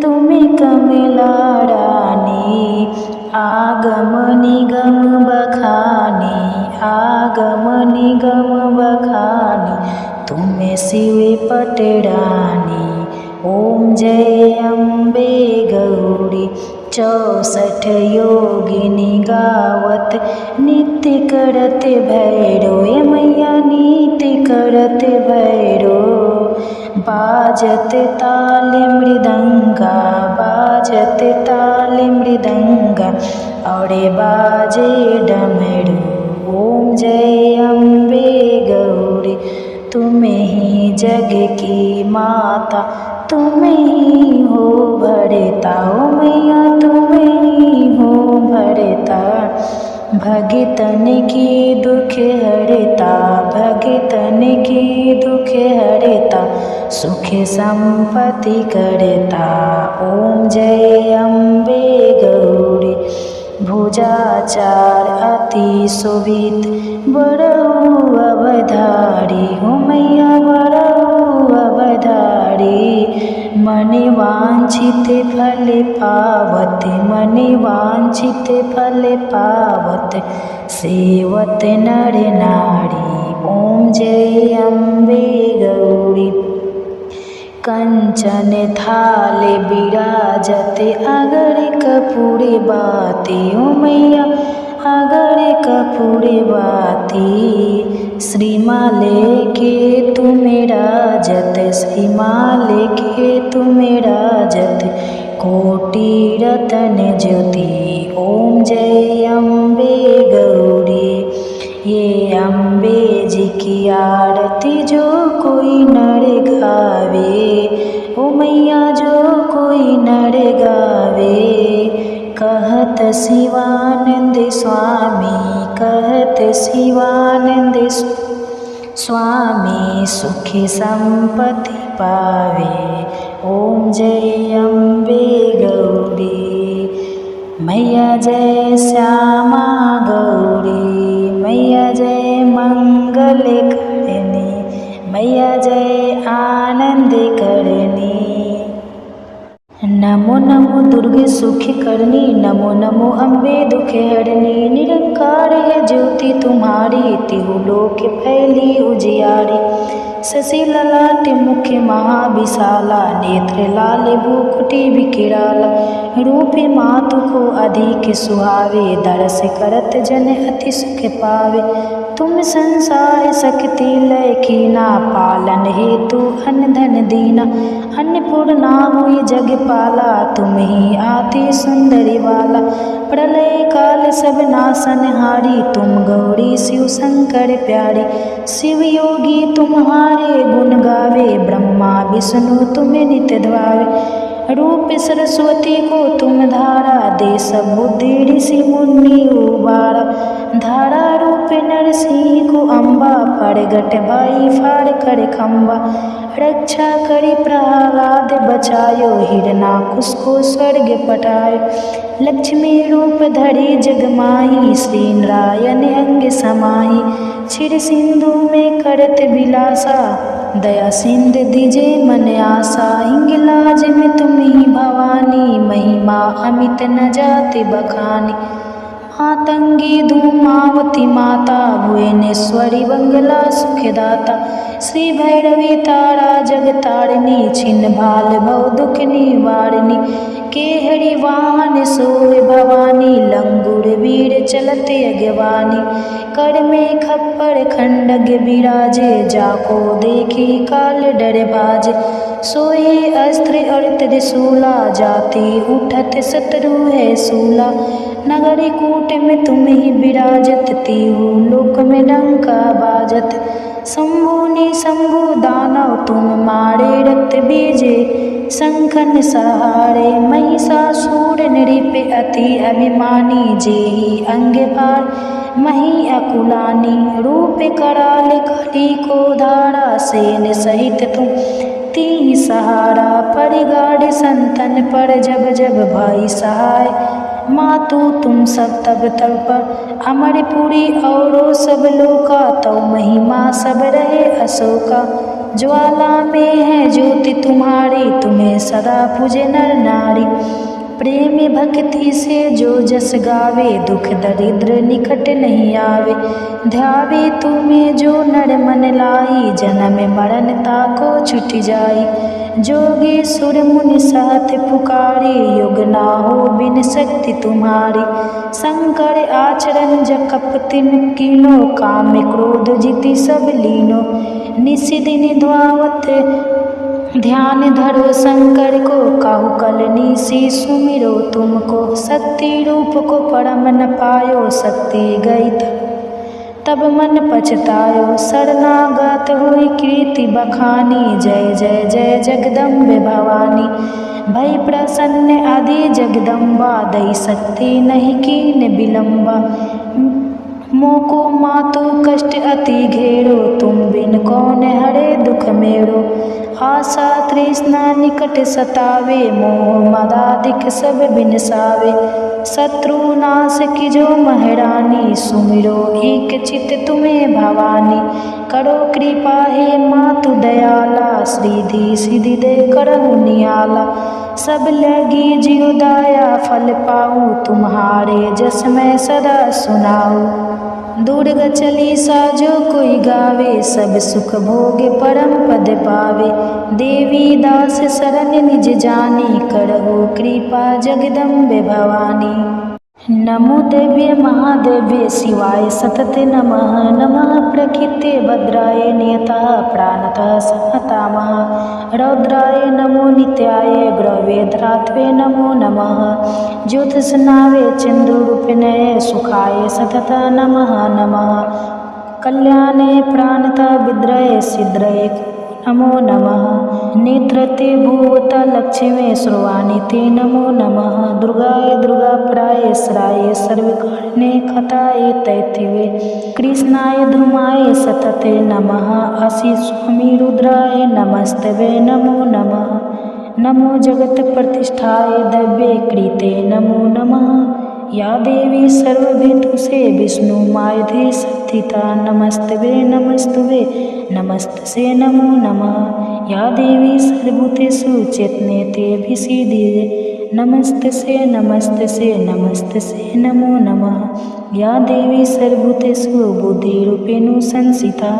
तुम्हें कमला रानी आगम निगम बखानी आगम निगम बखानी तुम्हें शिव पटरानी ओम जय अम्बे गौरी 64 योगिनी गावत नित्य करत भैरो ये मैया नित्य करत भैरो बाजत ताल मृदंगा बाजत ताल मृदंगा और बाजे डमरू ओम जय अम्बे गौरी तुम्हें ही जग की माता तुम्हें ही हो भरता ओ मैया तुम्हें ही हो भरता भगतन की दुख हरता भगतन की दुख हरता सुख संपत्ति करता ओम जय अम्बे गौरी भुजाचार अति शोभित बड़ऊ अवधारी हो मैया बड़ऊ अवधारी मनि वांछित फल पावत मनि वांछित फल पावत सेवत नर नारी ओम जय अम्बे गौरी कंचन थाल विराजत अगर कपूरे बाती ओ मैया अगर कपूरे बाती श्रीमाले के तुम्हें राजत श्रीमाले के तुम्हें राजत कोटि रतन ज्योति ओम जय अम्बे गौरी ये अम्बे जी की आरती जो कोई नर गावे ओ मैया जो कोई नर गावे कहत शिवानंद स्वामी कहत शिवानंद स्वामी सुखी संपत्ति पावे ओम जय अम्बे गौरी मैया जय श्यामा गौरी मैया जय मंगल करनी मैया जय आनंद करनी नमो नमो दुर्गे सुखी करनी नमो नमो अम्बे दुखे हरनी निरंकार है ज्योति तुम्हारी तिहु लोक फैली उजियारी शशि ललाट मुख महाविशाला नेत्र लाल भूकुटी विकिराला रूप मातु को अधिक सुहावे दरस करत जन अति सुख पावे तुम संसार शक्ति लय कीना पालन हेतु अन्न धन दीना अन्नपूर्णा हुई जग पाला तुम ही आती सुंदरी वाला प्रलय काल सब नाशनहारी तुम गौरी शिव शंकर प्यारी शिव योगी तुम्हारे गुण गावे ब्रह्मा विष्णु तुम्हें नित्य ध्यावे रूप सरस्वती को तुम धारा दे सब बुद्धि ऋषि मुनि उबारा धारा रूप नरसिंह को अम्बा प्रगट भाई फाड़ कर खम्बा रक्षा करी प्रहलाद बचायो हिरणाकुश को स्वर्ग पटायो लक्ष्मी रूप धरी जगमाही श्री नारायण अंग समाही क्षीर सिंधु में करत विलासा दया सिंध दीजे मन आशा हिंगलाज में तुम ही भवानी महिमा अमित न जाति बखानी मातंगी धूमावती माता भुवनेश्वरी बंगला सुखदाता श्री भैरवी तारा जगतारिणी छिन्न भाल भव दुख निवारिणी केहरी वाहन सोय भवानी लंगुर वीर चलते अगवानी कर में खप्पर खंडग विराजे जाको देखी काल डर भाजे सोए अस्त्र और त्रिशूला जाति उठत शत्रु है सूला नगरी कूट में तुम ही विराजत तीहू लोक में डंका बाजत शंभु निशंभु दानव तुम मारे रक्त बीजे, शंखन सहारे महिषासुर नृप अति अभिमानी, जेहि अंग पार मही अकुलानी, रूप कराल कली को धारा, सेन सहित तुम तीन सहारा, परिगाढ़ संतन पर जब जब भाई सहाय, मातु तुम सब तब तब पर अमरपुरी औरो सब लोका, तो महिमा सब रहे अशोका, ज्वाला में है ज्योति तुम्हारी, तुम्हें सदा पूजे नर नारी, प्रेम भक्ति से जो जस गावे, दुख दरिद्र निकट नहीं आवे, ध्यावे तुम्हें जो नर मन लाई, जन्म मरण ताको छुट जाई, जोगी सुर मुनि साथ पुकारे, युग ना हो बिन शक्ति तुम्हारी, शंकर आचरण जकप तिन कीनो, काम क्रोध जीति सब लीनो, निशि दिन ध्यावत ध्यान धरो शंकर को, काहू कलनी सी सुमिरो तुमको, शक्ति रूप को परम न पायो, शक्ति गई तब मन पछतायो, शरणागत हुई कीर्ति बखानी, जय जय जय जगदम्बे भवानी, भई प्रसन्न आदि जगदम्बा, दई शक्ति नहीं कीन विलंबा, मोको मातु कष्ट अति घेरो, तुम बिन कौन हरे दुख मेरो, आशा तृष्णा निकट सतावे, मोह मदाधिक सब बिनसावे, शत्रु नाश कीजो महारानी, सुमिरो एक चित तुम्हें भवानी, करो कृपा हे मातु दयाला, श्रीधि सिद्धि दे करहु नियाला, सब लगी जियो दाया फल पाऊँ, तुम्हारे जस मैं सदा सुनाऊँ, दुर्ग चालीसा जो कोई गावे, सब सुख भोगे परम पद पावे, देवी दास शरण निज जानी, करहु कृपा जगदम्बे भवानी, नमो देव्ये महादेव्ये शिवाय सतत नमः, नमः प्रकृते भद्राय नियतः प्राणतः समतामः, रौद्राय नमो नित्याय ग्रहवेधरात्वे नमो नमः, ज्योतिषनावे चंद्ररूपिणे सुखाय सतत नमः नमः, कल्याणे प्राणतः विद्रये सिद्रये नमो नमः, नेत्रते भूवत लक्ष्मी सर्वाणि ते नमो नमः, दुर्गाय दुर्गापराय सराय सर्वकारणे खताय तैथिवे, कृष्णाय धूमाय सतते नमः, असि स्वामी रुद्राय नमस्तवे नमो नमः, नमो जगत प्रतिष्ठाय दव्ये कृते नमो नमः, या देवी सर्वभूतु से विष्णु मायधे स्थिता, नमस्तवे नमस्तवे नमस्तसे नमो नमः, या देवी सर्वभूतेषु चेतनेते विसीदे, नमस्तसे नमस्तसे नमस्तसे नमो नमः, या देवी सर्वभूतेषु बुद्धिरूपेण संस्थिता,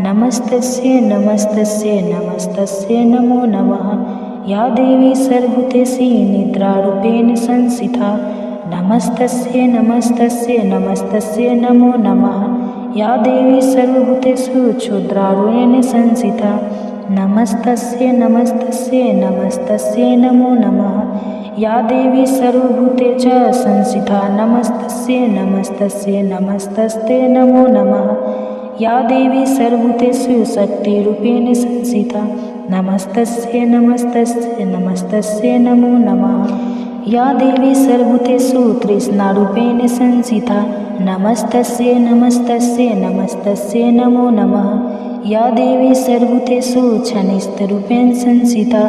नमस्तस्य नमस्तस्य नमस्तस्य नमो नमः, या देवी सर्वभूतेषु निद्रारूपेण संस्थिता, नमस्तस्य नमस्तस्य नमस्तस्य नमो नमः, या देवी सर्वभूतेषु क्षुद्रारूपेण संस्थिता, नमस्तस्य नमस्तस्य नमस्तस्य नमो नमः, या देवी सर्वभूतेषु संस्थिता, नमस्तस्य नमस्तस्य नमस्तस्य नमो नमः, या देवी सर्वभूतेषु शक्तिरूपेण संस्थिता, नमस्तस्य नमस्तस्य नमस्तस्य नमो नमः, या देवी सर्वभूतेषु तृष्णारूपेण संस्थिता, नमस्तस्य नमस्तस्य नमस्तस्य नमो नमः, या देवी सर्वभूतेषु क्षणिस्थरूपेण संस्थिता,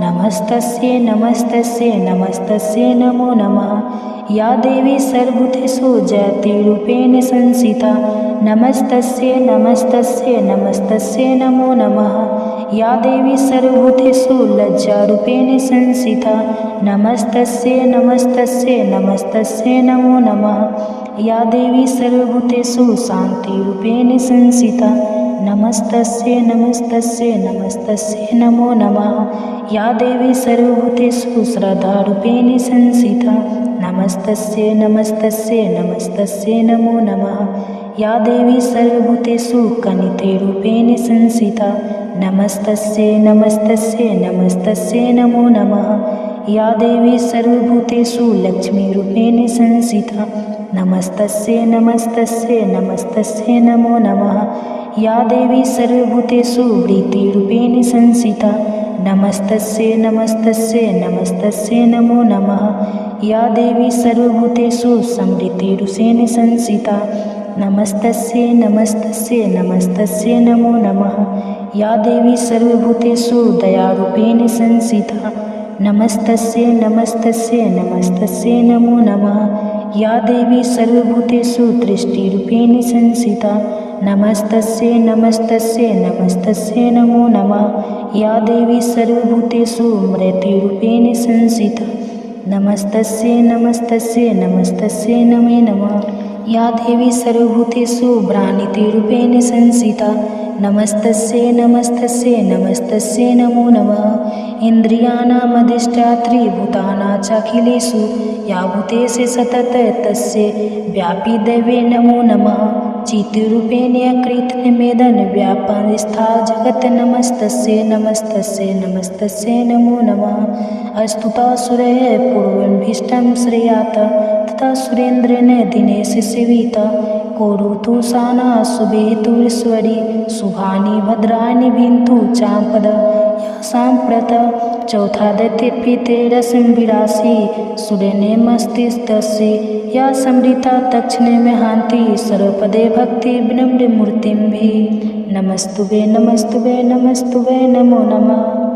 नमस्तस्य नमस्तस्य नमस्तस्य नमो नमः, या देवी सर्वभूतेषु जयतिरूपेण संस्थिता, नमस्तस्य नमस्तस्य नमस्तस्य नमो नमः, या देवी सर्वभूतेषु लज्जारूपेण संस्थिता, नमस्तस्य नमस्तस्य नमस्तस्य नमो नमः, या देवी सर्वभूतेषु शान्तिरूपेण संस्थिता, नमस्तस्य नमस्तस्य नमस्तस्य नमो नमः, या देवी सर्वभूतेषु श्रद्धारूपेण संस्थिता, नमस्तस्य नमस्तस्य नमस्तस्य नमो नमः, या देवी सर्वभूतेषु कनितेरूपेण संस्थिता, नमस्तस्य नमस्तस्य नमस्तस्य नमो नमः, या देवी सर्वभूतेषु लक्ष्मीरूपेण संस्थिता, नमस्तस्य नमस्तस्य नमस्तस्य नमो नमः, या देवी सर्वभूतेषु वृत्तिरूपेण संस्थिता नमस्तस्यै नमस्तस्यै नमस्तस्यै नमो नमः। या देवी सर्वभूतेषु समृद्धिरूपेण संस्थिता नमस्तस्यै नमस्तस्यै नमस्तस्यै नमो नमः। या देवी सर्वभूतेषु दयारूपेण संस्थिता नमस्तस्यै नमस्तस्यै नमस्तस्यै नमो नमः। या देवी सर्वभूतेषु दृष्टिरूपेण संस्थिता नमस्तस्यै नमस्तस्यै नमस्तस्यै नमो नमः। या देवी सर्वभूतेषु मृत्युरूपेण संस्थिता नमस्तस्यै नमस्तस्यै नमस्तस्यै नमे नमः। या देवी सर्वभूतेषु भ्रान्तिरूपेण संस्थिता नमस्तस्यै नमस्तस्यै नमस्तस्यै नमो नमः। इन्द्रियाणामधिष्ठात्री भूतानां चाखिलेषु या भूतेषु सतत तस्यै व्यापी देवे नमो नमः। चित्रूपेण कृतनिवेदन व्यापनस्था जगत् नमस्तस्यै नमस्तस्यै नमस्तस्यै नमो नमः। स्तुतासुरैः पूर्वमभीष्टं श्रेयात् तथा सुरेन्द्रेण दिनेश सेविता करोतु साना शुभेतुरीश्वरी शुभानि भद्राणि भिन्तु चापद या साम्प्रत चौथादित्यपीते रसं विरासि सुरेणे मस्तिस्तस्य या समृता दक्षिणे में हान्ति सर्वपदे भक्ति विनम्र मूर्तिं भी नमस्तुभे नमस्तुभे नमस्तुभे नमो नमः।